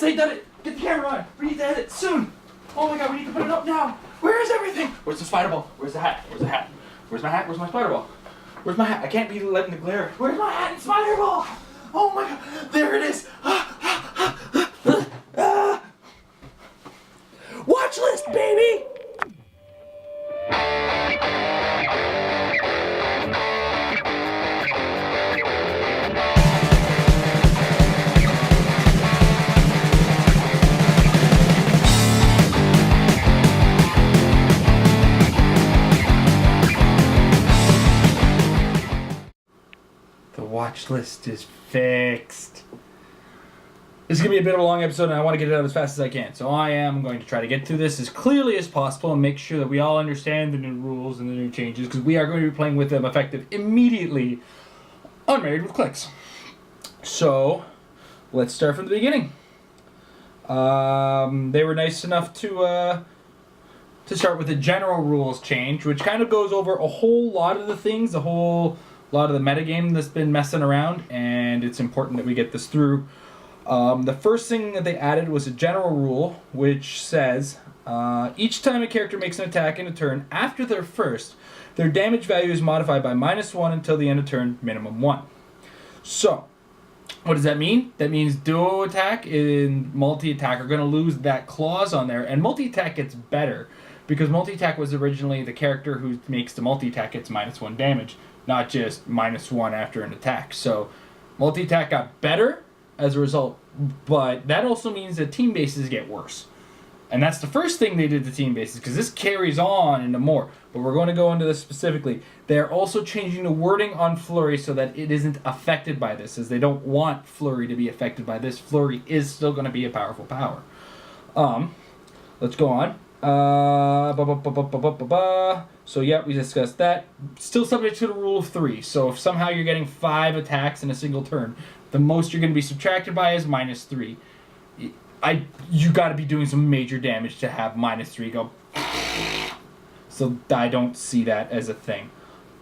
they done it. Get the camera on. We need to edit soon. Oh my god, we need to put it up now. Where is everything? Where's the spider ball? Where's the hat? Where's the hat? Where's my hat? Where's my spider ball? Where's my hat? I can't be letting the glare. Where's my hat and spider ball? Oh my god, there it is. Watch list, baby! The watch list is fixed. This is going to be a bit of a long episode, and I want to get it out as fast as I can. So I am going to try to get through this as clearly as possible and make sure that we all understand the new rules and the new changes, because we are going to be playing with them effective immediately on MarriedWithClix. So let's start from the beginning. They were nice enough to start with the general rules change, which kind of goes over a whole lot of the things, a whole lot of the metagame that's been messing around, and it's important that we get this through. The first thing that they added was a general rule, which says each time a character makes an attack in a turn after their first, their damage value is modified by -1 until the end of turn, minimum 1. So, what does that mean? That means duo attack and multi-attack are going to lose that clause on there, and multi-attack gets better, because multi-attack was originally the character who makes the multi-attack gets -1 damage, not just -1 after an attack. So, multi-attack got better as a result, but that also means that team bases get worse. And that's the first thing they did to team bases, because this carries on into more, but we're going to go into this specifically. They're also changing the wording on Flurry so that it isn't affected by this, as they don't want Flurry to be affected by this. Flurry is still going to be a powerful power. Let's go on. So yeah, we discussed that. Still subject to the rule of 3. So if somehow you're getting 5 attacks in a single turn, the most you're going to be subtracted by is -3. You got to be doing some major damage to have -3 go. So I don't see that as a thing.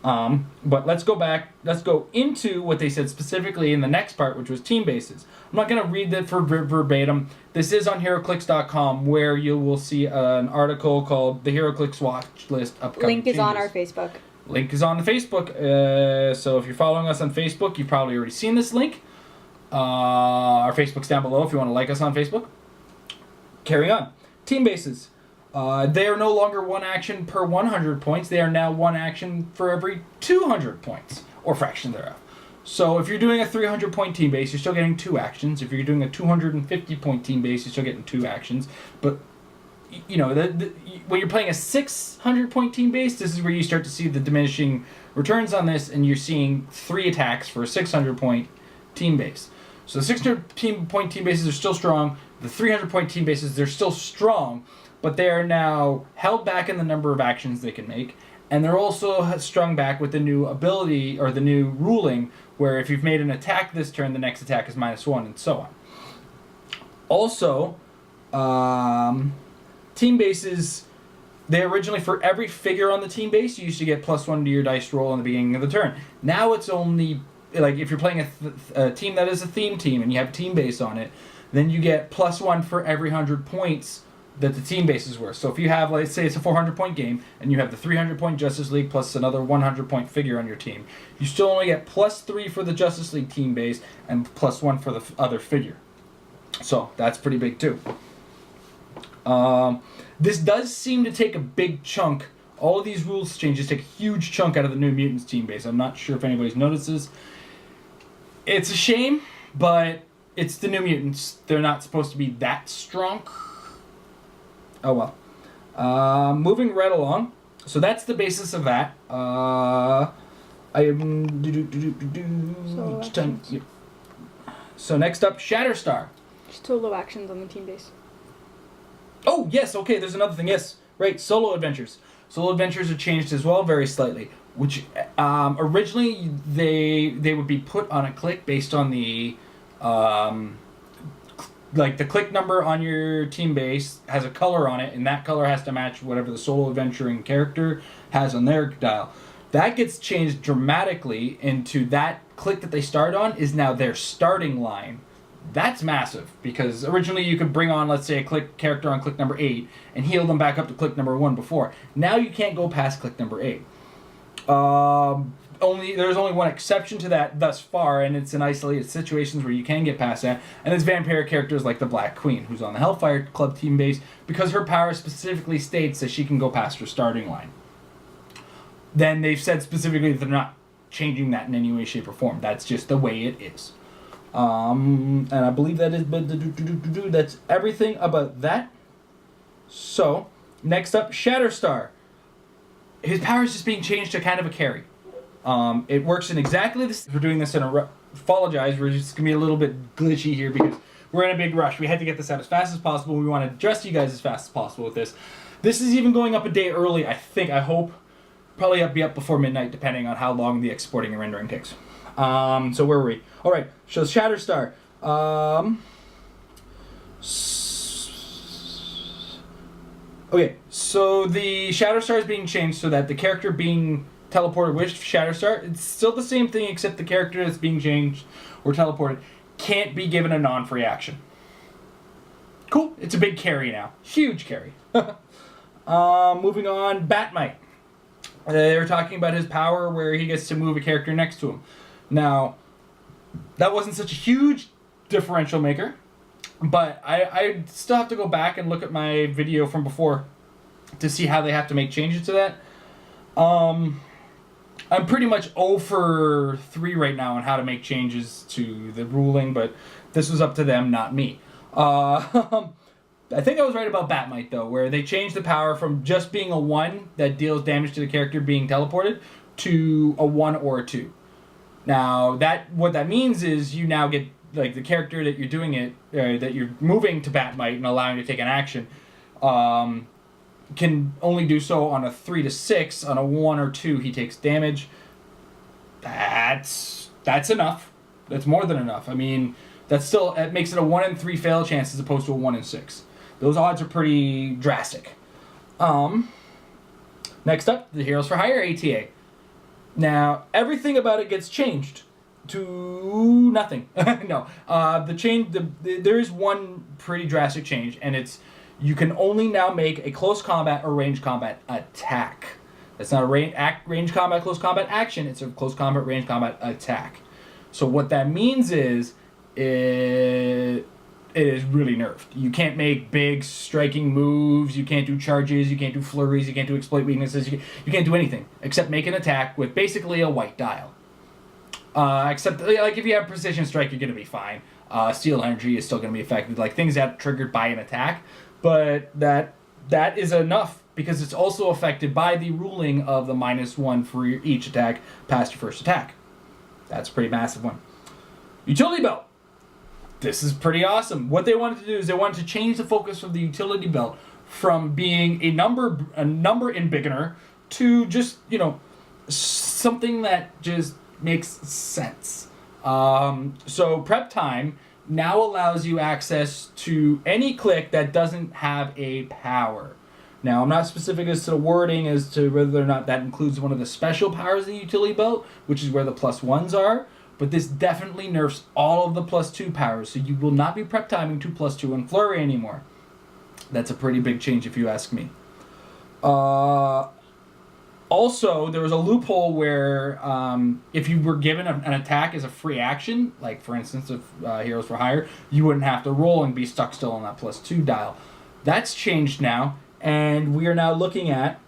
But let's go back. Let's go into what they said specifically in the next part, which was team bases. I'm not going to read that for verbatim. This is on Heroclix.com, where you will see an article called the Heroclix Watch List Upcoming Link is changes. on our Facebook. Link is on the Facebook. So if you're following us on Facebook, you've probably already seen this link. Our Facebook's down below if you want to like us on Facebook. Carry on. Team bases. They are no longer 1 action per 100 points. They are now 1 action for every 200 points, or fraction thereof. So if you're doing a 300-point team base, you're still getting 2 actions. If you're doing a 250-point team base, you're still getting 2 actions. But, you know, when you're playing a 600-point team base, this is where you start to see the diminishing returns on this, and you're seeing 3 attacks for a 600-point team base. So the 600-point team bases are still strong. The 300-point team bases, they're still strong, but they are now held back in the number of actions they can make, and they're also strung back with the new ability, or the new ruling, where if you've made an attack this turn, the next attack is -1, and so on. Also, team bases, they originally, for every figure on the team base, you used to get +1 to your dice roll in the beginning of the turn. Now it's only, like, if you're playing a team that is a theme team, and you have a team base on it, then you get +1 for every 100 points that the team bases were. So if you have, let's say it's a 400-point game, and you have the 300-point Justice League plus another 100-point figure on your team, you still only get +3 for the Justice League team base and +1 for the other figure. So that's pretty big too. This does seem to take a big chunk. All of these rules changes take a huge chunk out of the New Mutants team base. I'm not sure if anybody's noticed this. It's a shame, but it's the New Mutants. They're not supposed to be that strong. Oh well. Moving right along. So that's the basis of that. So next up, Shatterstar. Solo actions on the team base. Oh yes, okay. There's another thing. Yes, right. Solo adventures. Solo adventures are changed as well, very slightly. Which originally they would be put on a click based on the like the click number on your team base has a color on it, and that color has to match whatever the solo adventuring character has on their dial. That gets changed dramatically into that click that they start on is now their starting line. That's massive, because originally you could bring on, let's say, a click character on click number 8 and heal them back up to click number 1 before. Now you can't go past click number 8. There's only one exception to that thus far, and it's in isolated situations where you can get past that, and it's vampire characters like the Black Queen, who's on the Hellfire Club team base, because her power specifically states that she can go past her starting line. Then they've said specifically that they're not changing that in any way, shape, or form. That's just the way it is. And I believe that is, that's everything about that. So, next up, Shatterstar. His power is just being changed to kind of a carry. It works in exactly this. We're doing this in a. Apologize, we're just gonna be a little bit glitchy here because we're in a big rush. We had to get this out as fast as possible. We want to address you guys as fast as possible with this. This is even going up a day early, I think, I hope. Probably be up before midnight, depending on how long the exporting and rendering takes. So where were we? All right, so Shatterstar. Okay, so the Shatterstar is being changed so that the character being teleported with Shatterstar, it's still the same thing except the character that's being changed or teleported can't be given a non-free action. Cool, it's a big carry now. Huge carry. Moving on, Batmite. They were talking about his power where he gets to move a character next to him. Now, that wasn't such a huge differential maker, but I still have to go back and look at my video from before to see how they have to make changes to that. I'm pretty much 0 for 3 right now on how to make changes to the ruling, but this was up to them, not me. I think I was right about Batmite, though, where they changed the power from just being a 1 that deals damage to the character being teleported to a 1 or a 2. Now, what that means is you now get, like, the character that you're doing it, that you're moving to Batmite and allowing to take an action, can only do so on a 3 to 6. On a 1 or 2, he takes damage. That's enough. That's more than enough. I mean, it makes it a 1 in 3 fail chance as opposed to a 1 in 6. Those odds are pretty drastic. Next up, the Heroes for Hire ATA. Now, everything about it gets changed to nothing. No, there is one pretty drastic change, and it's you can only now make a close combat or range combat attack. It's not a range combat, close combat action. It's a close combat, range combat attack. So what that means is it is really nerfed. You can't make big striking moves. You can't do charges. You can't do flurries. You can't do exploit weaknesses. You can't do anything except make an attack with basically a white dial. Except like if you have precision strike, you're gonna be fine. Steel energy is still gonna be affected. Like things that triggered by an attack, but that is enough because it's also affected by the ruling of the -1 for each attack past your first attack. That's a pretty massive one. Utility belt. This is pretty awesome. What they wanted to do is they wanted to change the focus of the utility belt from being a number in beginner to just, something that just makes sense. So prep time now allows you access to any click that doesn't have a power. Now, I'm not specific as to the wording as to whether or not that includes one of the special powers of the utility belt, which is where the +1s are. But this definitely nerfs all of the +2 powers, so you will not be prep timing 2 +2 and flurry anymore. That's a pretty big change if you ask me. Also, there was a loophole where if you were given an attack as a free action, like for instance if Heroes for Hire, you wouldn't have to roll and be stuck still on that +2 dial. That's changed now, and we are now looking at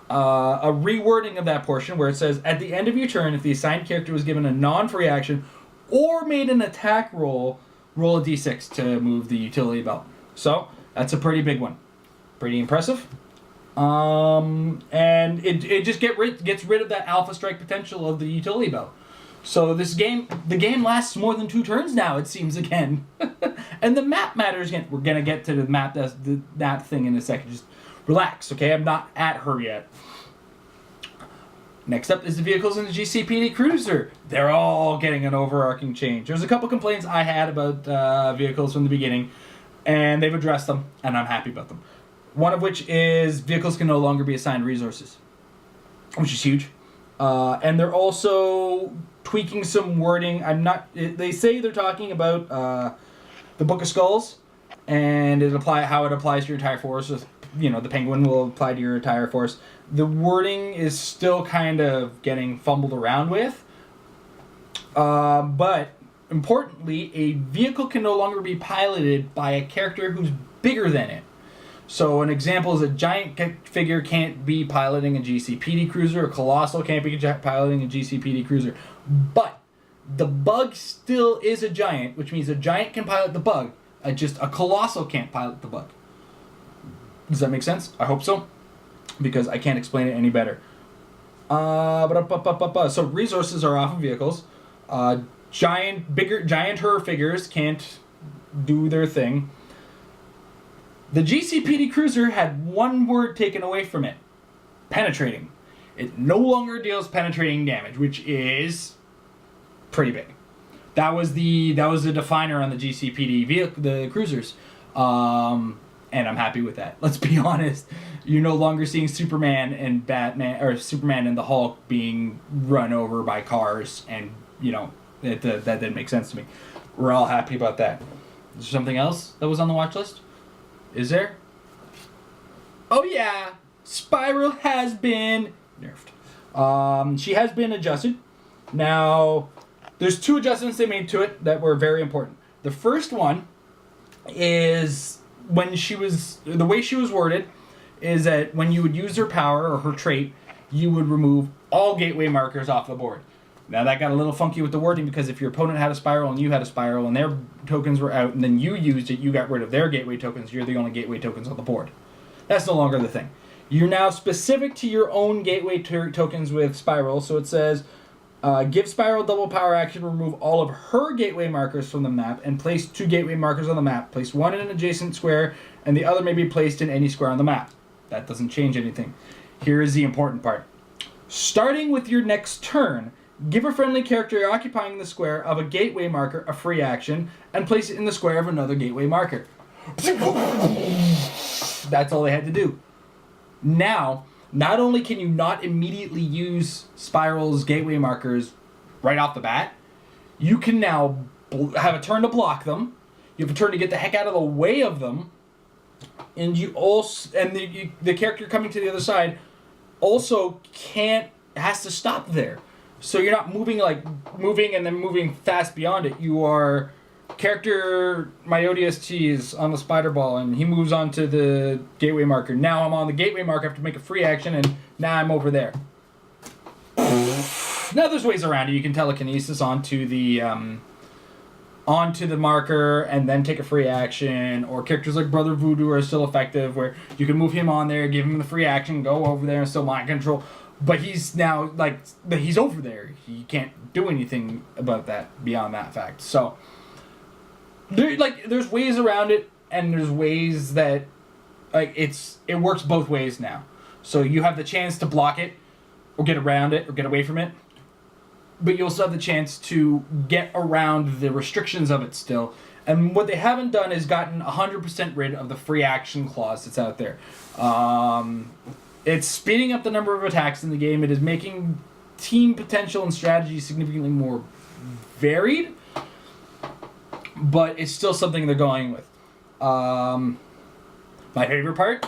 a rewording of that portion where it says, at the end of your turn, if the assigned character was given a non-free action or made an attack roll a d6 to move the utility belt. So, that's a pretty big one. Pretty impressive. And it just gets rid of that alpha strike potential of the utility belt. So the game lasts more than 2 turns now, it seems, again. And the map matters again. We're going to get to the map, that thing in a second. Just relax, okay? I'm not at her yet. Next up is the vehicles in the GCPD Cruiser. They're all getting an overarching change. There's a couple complaints I had about vehicles from the beginning, and they've addressed them, and I'm happy about them. One of which is vehicles can no longer be assigned resources, which is huge. And they're also tweaking some wording. They say they're talking about the Book of Skulls, and how it applies to your entire force. The penguin will apply to your entire force. The wording is still kind of getting fumbled around with. But importantly, a vehicle can no longer be piloted by a character who's bigger than it. So an example is a giant figure can't be piloting a GCPD cruiser, a colossal can't be piloting a GCPD cruiser. But the bug still is a giant, which means a giant can pilot the bug, just a colossal can't pilot the bug. Does that make sense? I hope so, because I can't explain it any better. So resources are off of vehicles. Giant figures can't do their thing. The GCPD cruiser had one word taken away from it: penetrating. It no longer deals penetrating damage, which is pretty big. That was the definer on the GCPD vehicle, the cruisers, and I'm happy with that. Let's be honest. You're no longer seeing Superman and Batman, or Superman and the Hulk being run over by cars, and that didn't make sense to me. We're all happy about that. Is there something else that was on the watch list? Is there? Oh yeah, Spiral has been nerfed. She has been adjusted. Now, there's 2 adjustments they made to it that were very important. The first one is the way she was worded is that when you would use her power or her trait, you would remove all gateway markers off the board. Now that got a little funky with the wording, because if your opponent had a spiral and you had a spiral and their tokens were out and then you used it, you got rid of their gateway tokens, you're the only gateway tokens on the board. That's no longer the thing. You're now specific to your own gateway tokens with Spiral, so it says, give Spiral double power action, remove all of her gateway markers from the map, and place 2 gateway markers on the map. Place one in an adjacent square, and the other may be placed in any square on the map. That doesn't change anything. Here is the important part. Starting with your next turn, give a friendly character occupying the square of a gateway marker a free action, and place it in the square of another gateway marker. That's all they had to do. Now, not only can you not immediately use Spiral's gateway markers right off the bat, you can now have a turn to block them. You have a turn to get the heck out of the way of them, and the character coming to the other side also has to stop there. So you're not moving and then moving fast beyond it. You are character, my ODST is on the spider ball and he moves on to the gateway marker. Now I'm on the gateway marker, I have to make a free action, and now I'm over there. Now there's ways around it. You can telekinesis onto the marker and then take a free action, or characters like Brother Voodoo are still effective where you can move him on there, give him the free action, go over there and still mind control. But he's now, he's over there. He can't do anything about that beyond that fact. So, there's ways around it, and there's ways that, it works both ways now. So you have the chance to block it, or get around it, or get away from it. But you also have the chance to get around the restrictions of it still. And what they haven't done is gotten 100% rid of the free action clause that's out there. It's speeding up the number of attacks in the game. It is making team potential and strategy significantly more varied, but it's still something they're going with. My favorite part,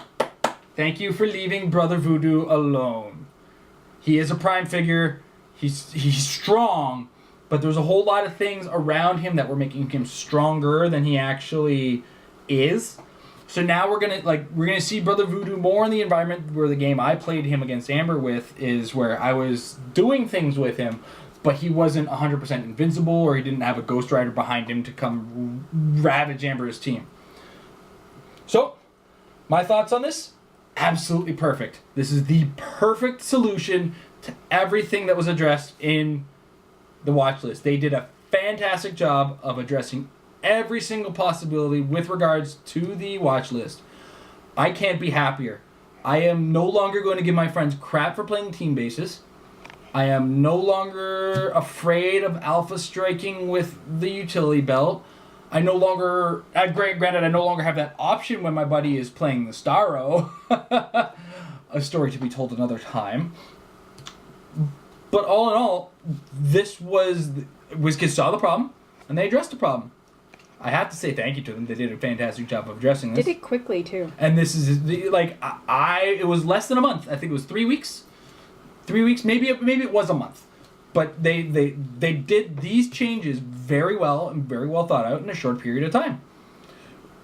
thank you for leaving Brother Voodoo alone. He is a prime figure. He's strong, but there's a whole lot of things around him that were making him stronger than he actually is. So now we're gonna see Brother Voodoo more in the environment where the game I played him against Amber with is, where I was doing things with him, but he wasn't 100% invincible, or he didn't have a Ghost Rider behind him to come ravage Amber's team. So, my thoughts on this? Absolutely perfect. This is the perfect solution to everything that was addressed in the watch list. They did a fantastic job of addressing every single possibility with regards to the watch list. I can't be happier. I am no longer going to give my friends crap for playing team bases. I am no longer afraid of alpha striking with the utility belt. I no longer, granted, I no longer have that option when my buddy is playing the Starro. A story to be told another time. But all in all, this was WizKids saw the problem, and they addressed the problem. I have to say thank you to them. They did a fantastic job of addressing this. Did it quickly too. And this is like it was less than a month. I think it was 3 weeks. 3 weeks, maybe it was a month. But they did these changes very well and very well thought out in a short period of time.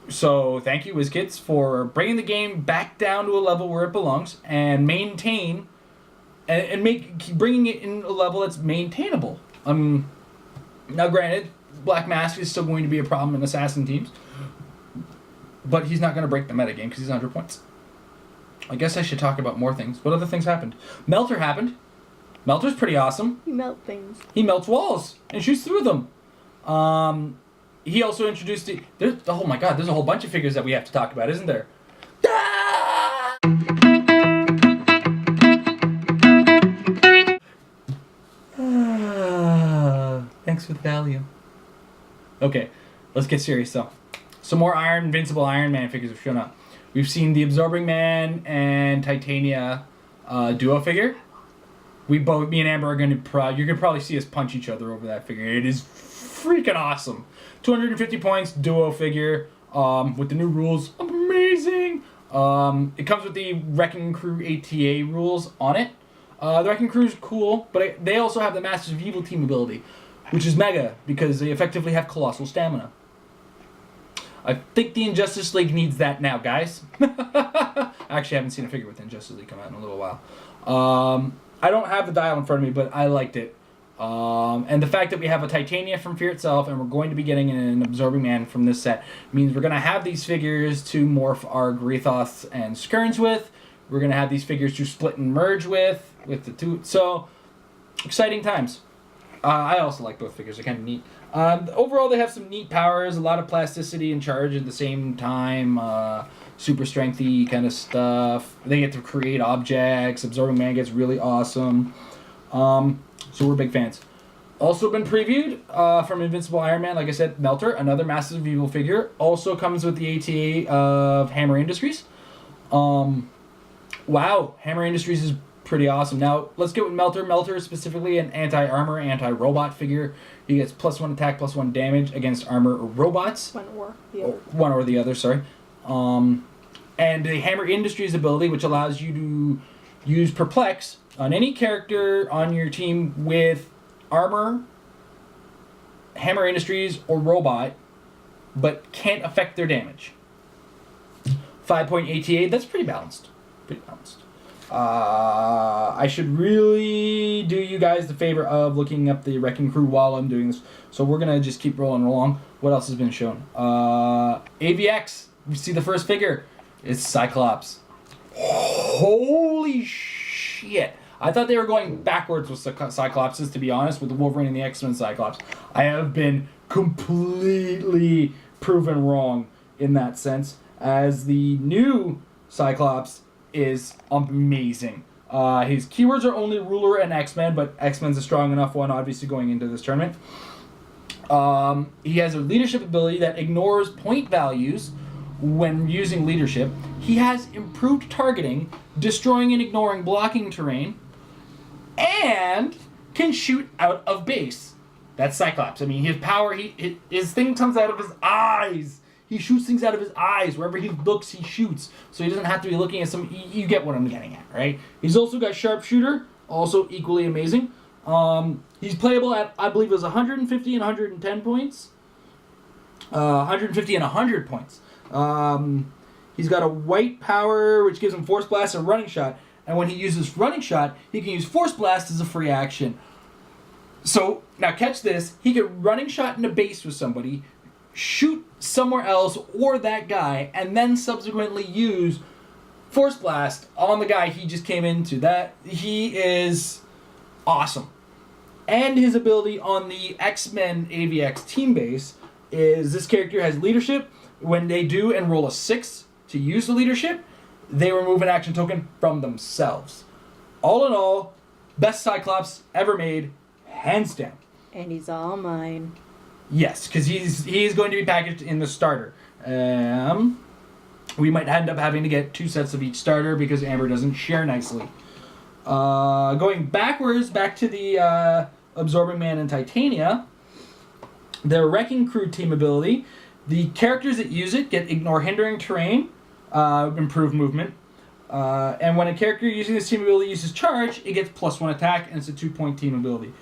So thank you, WizKids, for bringing the game back down to a level where it belongs and maintain and bringing it in a level that's maintainable. Now granted, Black Mask is still going to be a problem in Assassin teams, but he's not going to break the metagame because he's 100 points. I guess I should talk about more things. What other things happened? Melter happened. Melter's pretty awesome. You melt things. He melts walls and shoots through them. He also introduced oh my god, there's a whole bunch of figures that we have to talk about, isn't there? Ah! Thanks for the Valium. Okay, let's get serious though. Some more Invincible Iron Man figures have shown up. We've seen the Absorbing Man and Titania duo figure. Me and Amber are going to you're going to probably see us punch each other over that figure. It is freaking awesome. 250 points duo figure with the new rules. Amazing. It comes with the Wrecking Crew ATA rules on it. The Wrecking Crew is cool, but they also have the Masters of Evil team ability, which is mega because they effectively have colossal stamina. I think the Injustice League needs that now, guys. I actually haven't seen a figure with Injustice League come out in a little while. I don't have the dial in front of me, but I liked it. And the fact that we have a Titania from Fear itself, and we're going to be getting an Absorbing Man from this set, means we're going to have these figures to morph our Greathoths and Skerns with. We're going to have these figures to split and merge with the two. So, exciting times. I also like both figures. They're kind of neat. Overall, they have some neat powers, a lot of plasticity and charge at the same time, super strengthy kind of stuff. They get to create objects. Absorbing Man gets really awesome. So we're big fans. Also been previewed from Invincible Iron Man, like I said, Melter, another Masters of Evil figure. Also comes with the ATA of Hammer Industries. Wow, Hammer Industries is pretty awesome. Now, let's get with Melter. Melter is specifically an anti-armor, anti-robot figure. He gets +1 attack, +1 damage against armor or robots. One or the other. One or the other, sorry. And the Hammer Industries ability, which allows you to use Perplex on any character on your team with armor, Hammer Industries, or robot, but can't affect their damage. 5-point ATA, that's pretty balanced. Pretty balanced. I should really do you guys the favor of looking up the Wrecking Crew while I'm doing this. So we're going to just keep rolling along. What else has been shown? AVX, you see the first figure. It's Cyclops. Holy shit. I thought they were going backwards with Cyclopses, to be honest, with the Wolverine and the X-Men Cyclops. I have been completely proven wrong in that sense, as the new Cyclops is amazing. His keywords are only Ruler and X-Men, but X-Men's a strong enough one, obviously, going into this tournament. He has a leadership ability that ignores point values when using leadership. He has improved targeting, destroying and ignoring blocking terrain, and can shoot out of base. That's Cyclops. I mean, his power, his thing comes out of his eyes. He shoots things out of his eyes. Wherever he looks, he shoots. So he doesn't have to be looking at some... You get what I'm getting at, right? He's also got Sharpshooter, also equally amazing. He's playable at, I believe it was 150 and 110 points. 150 and 100 points. He's got a white power, which gives him Force Blast and Running Shot. And when he uses Running Shot, he can use Force Blast as a free action. So, now catch this. He can Running Shot into base with somebody, shoot somewhere else or that guy, and then subsequently use Force Blast on the guy he just came into. He is awesome. And his ability on the X-Men AVX team base is this character has leadership. When they do and roll a 6 to use the leadership, they remove an action token from themselves. All in all, best Cyclops ever made, hands down. And he's all mine. Yes, because he's going to be packaged in the starter. We might end up having to get 2 sets of each starter because Amber doesn't share nicely. Going backwards, back to the Absorbing Man and Titania, their Wrecking Crew team ability, the characters that use it get Ignore Hindering Terrain, improve movement, and when a character using this team ability uses Charge, it gets +1 attack, and it's a 2-point team ability.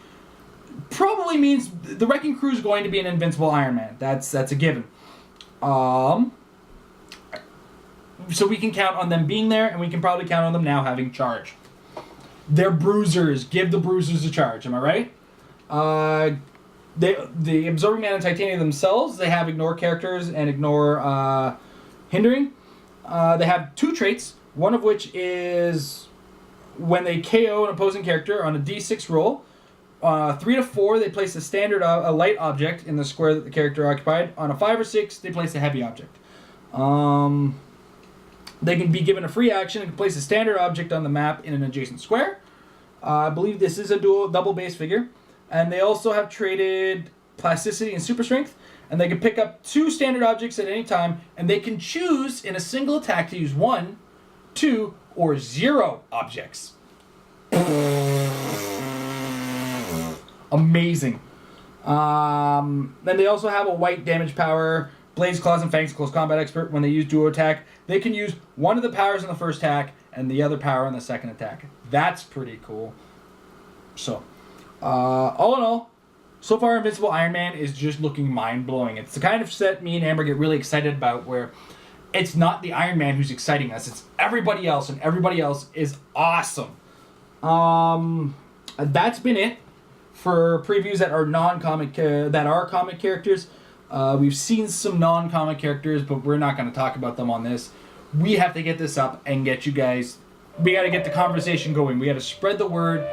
Probably means the Wrecking Crew is going to be an invincible Iron Man. That's a given. So we can count on them being there, and we can probably count on them now having Charge. They're bruisers. Give the bruisers a charge. Am I right? The Absorbing Man and Titania themselves, they have Ignore characters and Ignore Hindering. They have 2 traits, one of which is when they KO an opposing character on a D6 roll, 3 to 4, they place a standard a light object in the square that the character occupied. On a 5 or 6, they place a heavy object. They can be given a free action and can place a standard object on the map in an adjacent square. I believe this is a double base figure. And they also have traded Plasticity and Super Strength. And they can pick up 2 standard objects at any time. And they can choose in a single attack to use 1, 2, or 0 objects. Amazing. Then they also have a white damage power, Blaze Claws and Fangs, Close Combat Expert. When they use duo attack, they can use one of the powers in the first attack and the other power in the second attack. That's pretty cool. So, all in all, so far Invincible Iron Man is just looking mind-blowing. It's the kind of set me and Amber get really excited about, where it's not the Iron Man who's exciting us, it's everybody else, and everybody else is awesome. That's been it for previews that are non-comic, that are comic characters. We've seen some non-comic characters, but we're not going to talk about them on this. We have to get this up and get you guys... We got to get the conversation going. We got to spread the word.